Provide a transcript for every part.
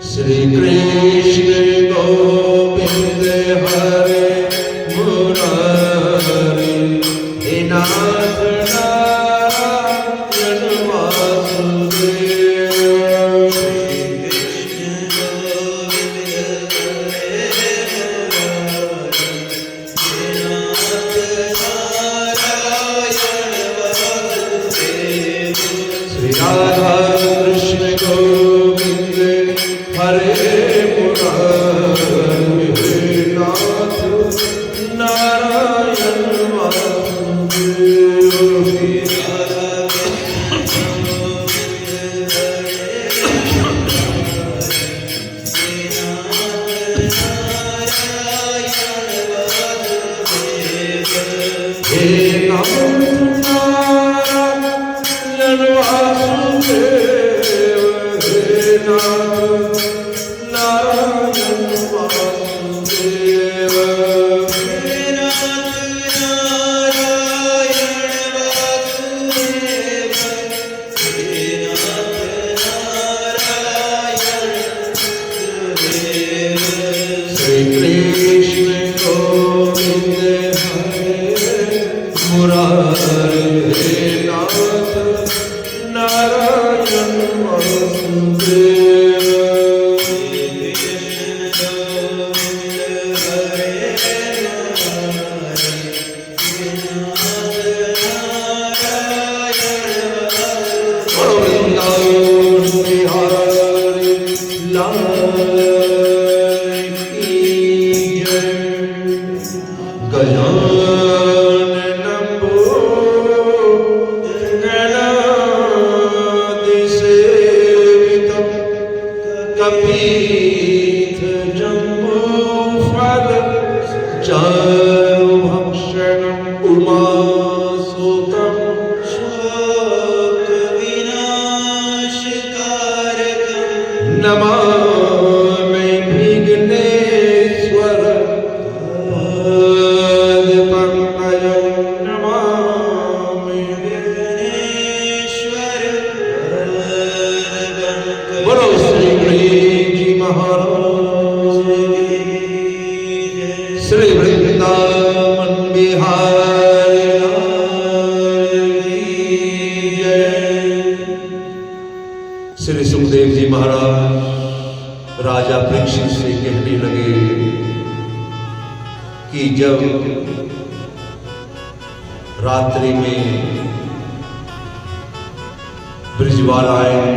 श्री कृष्ण गोविंद हरे मुरारी हे नाथ नारायण वासुदेव। श्री कृष्ण गोविंद हरे मुरारी हे नाथ नारायण वासुदेव। श्री राधा कृष्ण गोविंद हरे मुरारी हे नाथ नारायण वासुदेव। हे नाथ नारायण वासुदेव। हे नाथ नारायण वासुदेव। हे नाथ नारायण वासुदेव। हे नाथ नारायण वासुदेव। श्री कृष्ण गोविंद हरे मुरारी हे नाथ नारायण वासुदेव। कपीथ जम्बो फल चारुभक्षणम् उमासुतं शोक विनाशकारकम् नमामि विघ्नेश्वर पादपङ्कजं। नमामि विघ्नेश्वर पादपङ्कजं। बोलो श्री महाराज श्री वृंदावन बिहारी जय। श्री सुखदेव जी महाराज राजा परीक्षित से कहने लगे कि जब रात्रि में ब्रिजवालाएं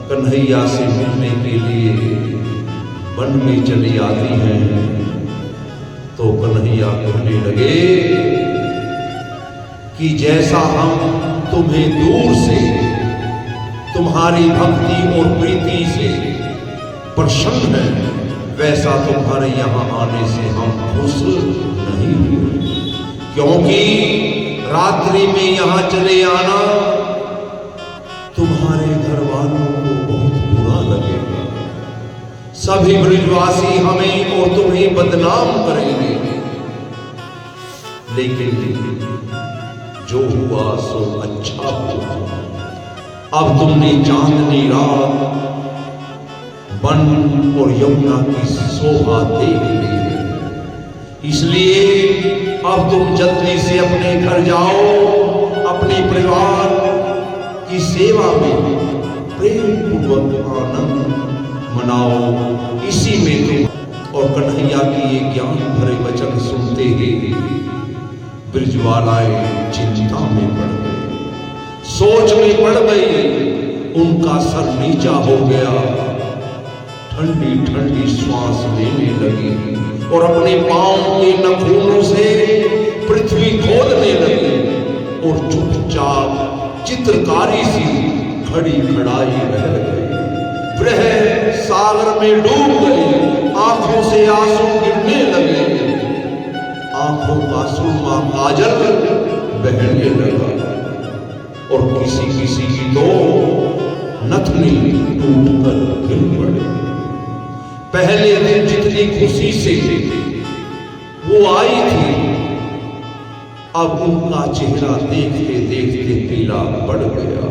कन्हैया से मिलने के लिए वन में चली आती हैं तो कन्हैया कहने लगे कि जैसा हम तुम्हें दूर से तुम्हारी भक्ति और प्रीति से प्रसन्न हैं वैसा तुम्हारे यहाँ आने से हम खुश नहीं हुए, क्योंकि रात्रि में यहाँ चले आना तुम्हारे घर वालों को बहुत बुरा लगेगा। सभी ब्रजवासी हमें और तुम्हें बदनाम करेंगे। लेकिन जो हुआ सो अच्छा हुआ। अब तुमने चांदनी रात वन और यमुना की शोभा देख ली है, इसलिए अब तुम जल्दी से अपने घर जाओ, अपने परिवार की सेवा में प्रेम पूर्वक आनंद मनाओ। इसी में तुम और कन्हैया की ये ज्ञान भरे वचन सुनते ही ब्रिजवालाएं चिंता में पड़ गए, सोच में पड़ गई। उनका सर नीचा हो गया, ठंडी ठंडी श्वास लेने लगी और अपने पांव के नखूनों से पृथ्वी खोदने लगी और चुपचाप चित्रकारी सी खड़ी खड़ाई रह गई। वह सागर में डूब गई, आंखों से आंसू गिरने लगे, आंखों का सुरमा काजल बहने लगा और किसी किसी की तो नथनी टूटकर गिर पड़ी। पहले दिन जितनी खुशी से वो आई थी, अब उनका चेहरा देखते देखते पीला पड़ गया।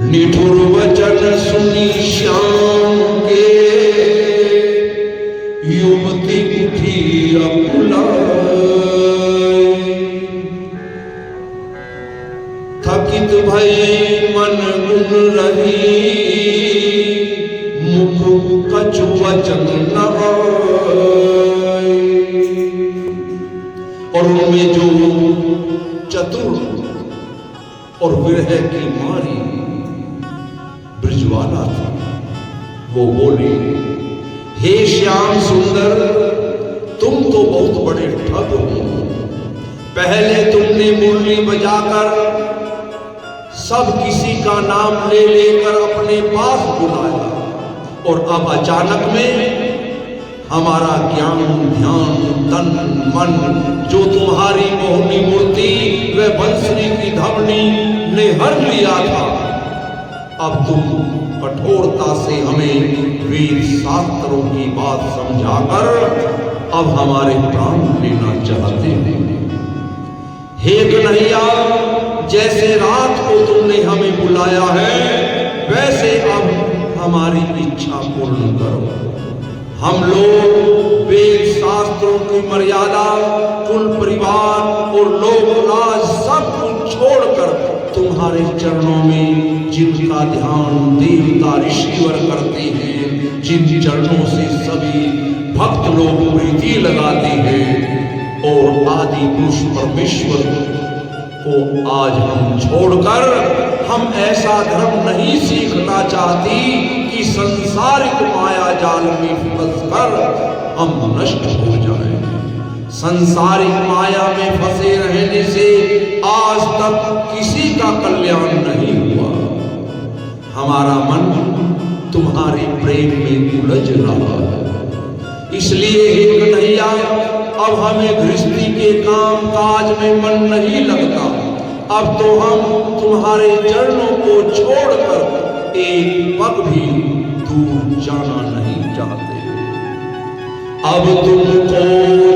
निठुर वचन सुनी श्याम मुख कछु वचन न आए। और उनमें जो चतुर और विरह की मारी ब्रिजवाला था, वो बोले, हे श्याम सुंदर, तुम तो बहुत बड़े ठग हो। पहले तुमने मुरली बजाकर सब किसी का नाम ले लेकर अपने पास बुलाया, और अब अचानक में हमारा ज्ञान, ध्यान, तन, मन जो तुम्हारी मोहनी मूर्ति व बंसरी की धवनी ने हर लिया था, अब तुम कठोरता से हमें वेद शास्त्रों की बात समझाकर अब हमारे प्राण लेना चाहते हो। हे कन्हैया, जैसे रात को तुमने हमें बुलाया है, वैसे अब हमारी इच्छा पूर्ण करो। हम लोग वेद शास्त्रों की मर्यादा, कुल परिवार और लोक लाज सब कुछ छोड़कर तुम्हारे चरणों में जिनका ध्यान देवता ऋषिवर करते हैं, जिन चरणों से सभी भक्त लोग प्रीति लगाते हैं, और आदि पुरुष परमेश्वर को आज हम छोड़कर हम ऐसा धर्म नहीं सीखना चाहती कि संसारिक माया जाल में फंसकर हम नष्ट हो जाएं। संसारिक माया में फंसे रहने से आज तक किसी का कल्याण नहीं हुआ। हमारा मन तुम्हारे प्रेम में उलझ रहा है, इसलिए हे कन्हैया, अब हमें गृहस्थी के काम काज में मन नहीं लगता। अब तो हम तुम्हारे चरणों को छोड़कर एक पग भी दूर जाना नहीं चाहते। अब तुमको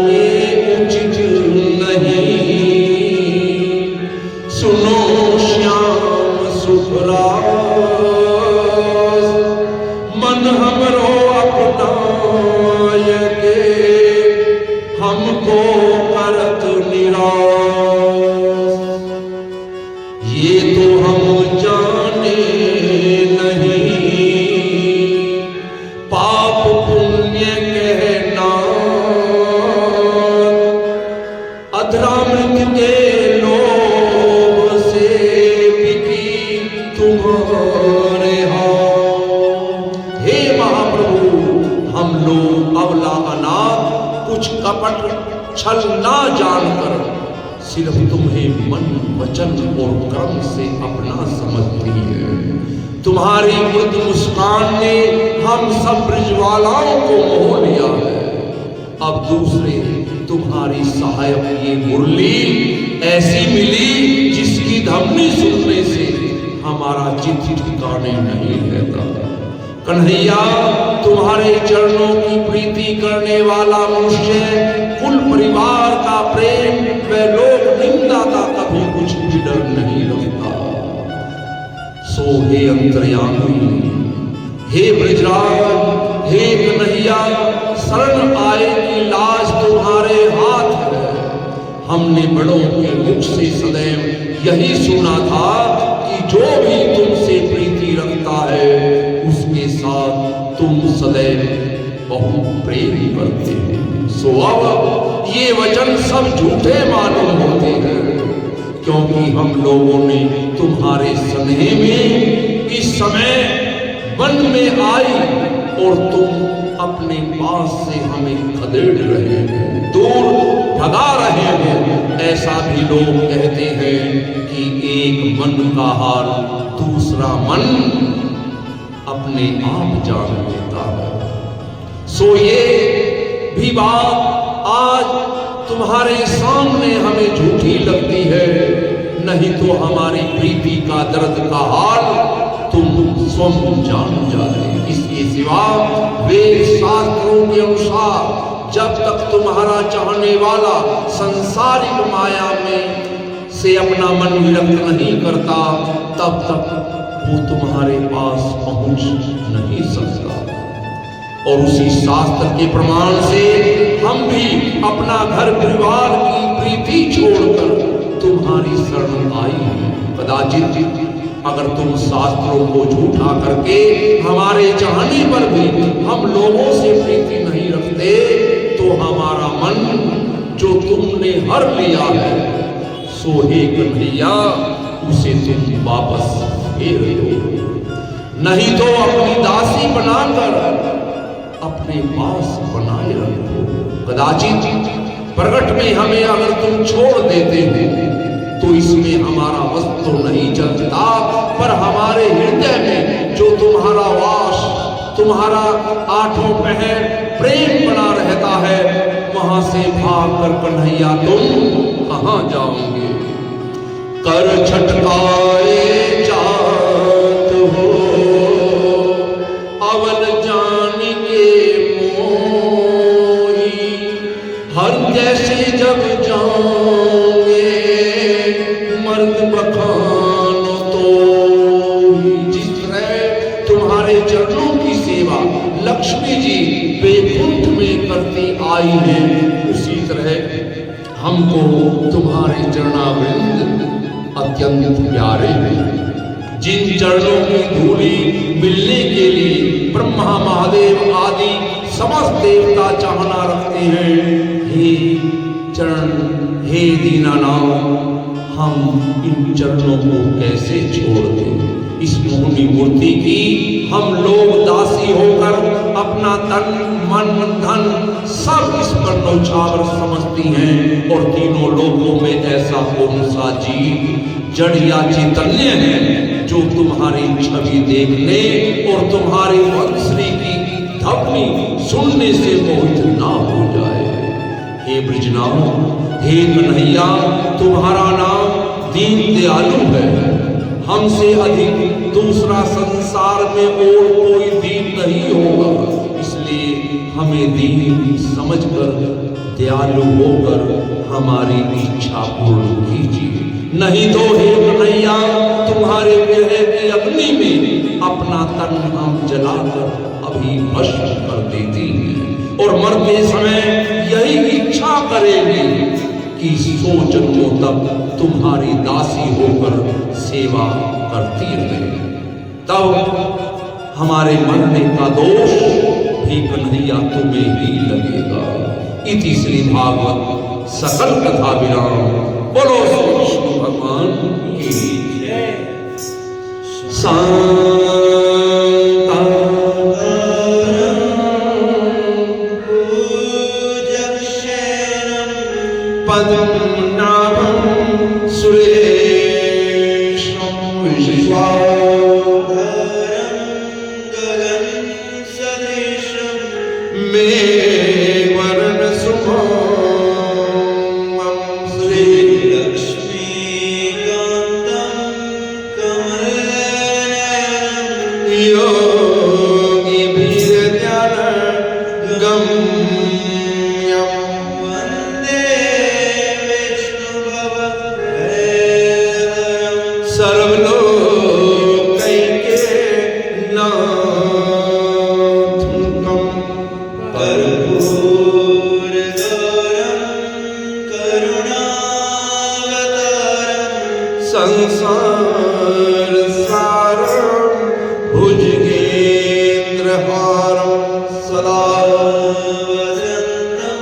ये उचित नहीं, सुनो श्याम सुखराज, मन हमरो अपनाय के हमको करत निराश। ये तो हम जाने नहीं, पाप पुण्य कहना, अधरामृत के लोभ से बिकी तुम्हारे हाथ। हे महाप्रभु, हम लोग अबला अनाथ कुछ कपट छल ना जानकर सिर्फ तुम्हें मन, वचन और कर्म से अपना समझती है। तुम्हारी मृदु मुस्कान ने हम सब ब्रिजवालाओं को मोह लिया है। अब दूसरे तुम्हारी सहायक ये मुरली ऐसी मिली जिसकी धमनी सुनने से हमारा चित्त ठिकाने नहीं रहता। कन्हैया, तुम्हारे चरणों की प्रीति करने वाला मनुष्य कुल परिवार का प्रेम व लोक निंदा का कभी कुछ भी डर नहीं रखता। सो हे अंतर्यामी, हे ब्रजराज, हे कन्हैया, शरण आए की लाज तुम्हारे हाथ है। हमने बड़ों के मुख से सदैव यही सुना था कि जो भी तुमसे प्रीति रखता है उसके साथ तुम सदैव बहुत प्रेम करते हो। सो अब ये वचन सब झूठे मालूम होते हैं, क्योंकि हम लोगों ने तुम्हारे स्नेह में इस समय मन में आई और तुम अपने पास से हमें खदेड़ रहे हो, दूर भगा रहे हो। ऐसा भी लोग कहते हैं कि एक मन का हाल दूसरा मन अपने आप जान लेता है। सो ये भी बात आज तुम्हारे सामने हमें झूठी लगती है, नहीं तो हमारी प्रीति का दर्द का हाल तुम स्वयं जान जाते। इसके सिवा वेद शास्त्रों के अनुसार जब तक तुम्हारा चाहने वाला संसारिक माया में से अपना मन विरक्त नहीं करता, तब तक वो तुम्हारे पास पहुंच नहीं सकता। और उसी शास्त्र के प्रमाण से हम भी अपना घर परिवार की प्रीति छोड़कर तुम्हारी शरण आई हैं। कदाचित अगर तुम शास्त्रों को झूठा करके हमारे चाहने पर भी हम लोगों से प्रीति नहीं रखते तो हमारा मन जो तुमने हर लिया है सो हे कन्हैया उसे तुम वापस फेर दो, नहीं तो अपनी दासी बनाकर अपने पास बनाए रखो। कदाचित प्रगट में हमें अगर तुम छोड़ देते हो तो इसमें हमारा वश तो नहीं चलता, पर हमारे हृदय में जो तुम्हारा वास, तुम्हारा आठों पहर प्रेम बना रहता है, वहां से भाग कर कन्हैया तुम कहां जाओगे। कर छटकाए जात हो अवल जान के मोही, हर जैसे जब जाओगे मर्द बखान तो। जिस तरह तुम्हारे चरणों की सेवा लक्ष्मी जी बैकुंठ में करती आई है, उसी तरह हमको तुम्हारे चरणावृंद अत्यंत प्यारे हैं। जिन चरणों की धूली मिलने के लिए ब्रह्मा महादेव आदि समस्त देवता चाहना रखते हैं, हे चरण, हे दीनानाथ, हम इन चरणों को कैसे छोड़ दें। इस मोहनी मूर्ति की हम लोग दासी होकर अपना तन मन धन सब इस पर न्यौछावर समझती हैं, और तीनों लोगों में ऐसा कौन सा जीव जड़ या चैतन्य है जो तुम्हारी छवि देखने और तुम्हारी वंशरी की ध्वनि सुनने से मोहित ना हो जाए। हे ब्रजनाथ, हे कन्हैया, तुम्हारा नाम दीन दयालु है। हमसे अधिक दूसरा संसार में और कोई दीन नहीं होगा, इसलिए हमें दीन समझकर दयालु होकर हमारी इच्छा पूर्ण कीजिए। नहीं तो हे कन्हैया, तुम्हारे विरह की अग्नि में अपना तन हम जलाकर अभी भस्म कर देती हैं, और मरते समय यही इच्छा करेंगे कि 100 जन्मों तक तुम्हारी दासी होकर सेवा करती रहे। तब हमारे मरने का दोष भी कन्हैया तुम्हें ही लगेगा। इति श्री भागवत सकल कथा विराम। बोलो श्री विष्णु भगवान की जय। पद्मनाभं सुरेशं विश्वाधरं गगन सदृशं मेघवर्ण शुभं श्री लक्ष्मीकान्तं कमलनयनं योगिभिर्ध्यानगम्यं संसार सारं भुजगेन्द्रहारं सदा वसन्तं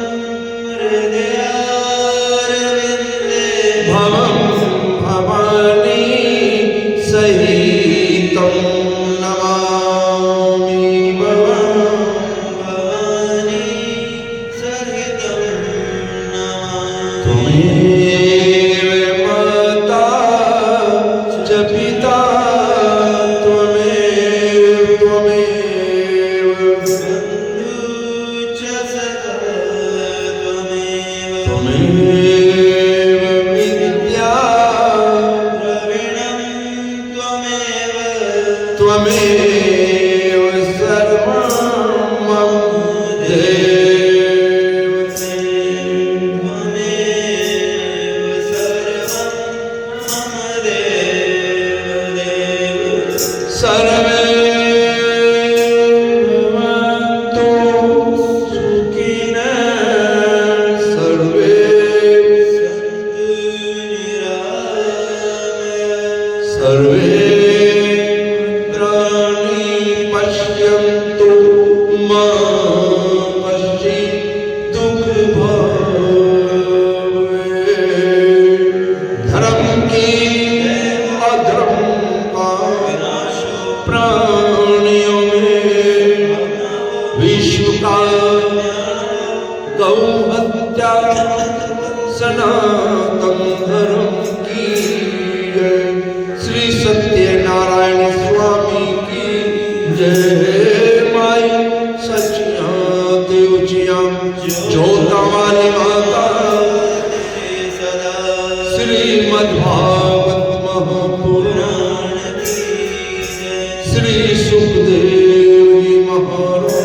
हृदयारविन्दे भवं भवानी सहितं नमामि। भवं भवानी सहितं नमामि। तुम्हें माता च पिता त्वमेव त्वमेव पश्यन्तु मा कश्चित् दुःखभावे। धर्म की अधर्म का प्राणियों में, विश्व का गौ हत्या सनातन धर्म की जय। श्री सत्यनारायण स्वामी की जय। माई सचिया देवचिया जोता वाली माता श्रीमद्भागवत महापुराण श्री सुखदेव जी महाराज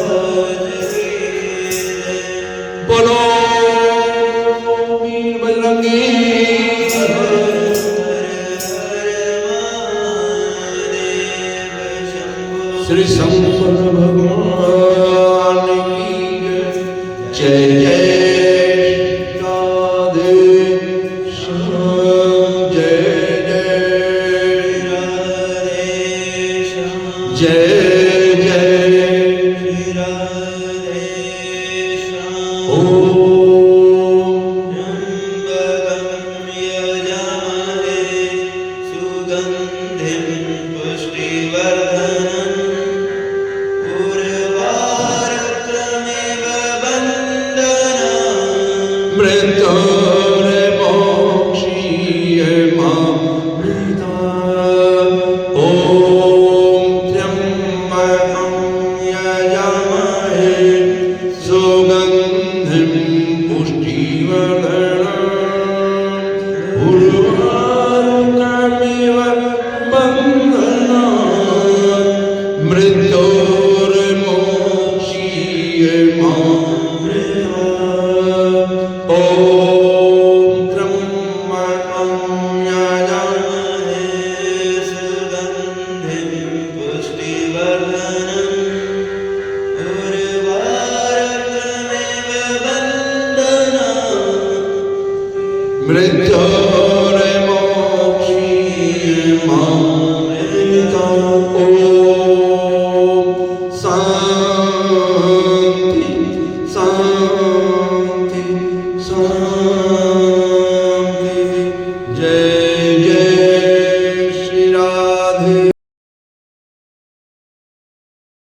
बोलो वीर बजरंगी। श्री शंकर भगवान की जय। जय राधे श्याम जय जय जय जय ओम। मृत्युर्मोक्षीय मामृता। ओम त्र्यंबकं यजामहे सुगंधिं पुष्टिवर्धनम् उर्वारुकमिव बन्धनात्। मृत्युर्मोक्षीय मामृता। ओम त्र्यंबकं यजामहे सुगंधिं पुष्टिवर्धनम् उर्वारुकमिव बन्धनात्। मृत्युर्मोक्षीय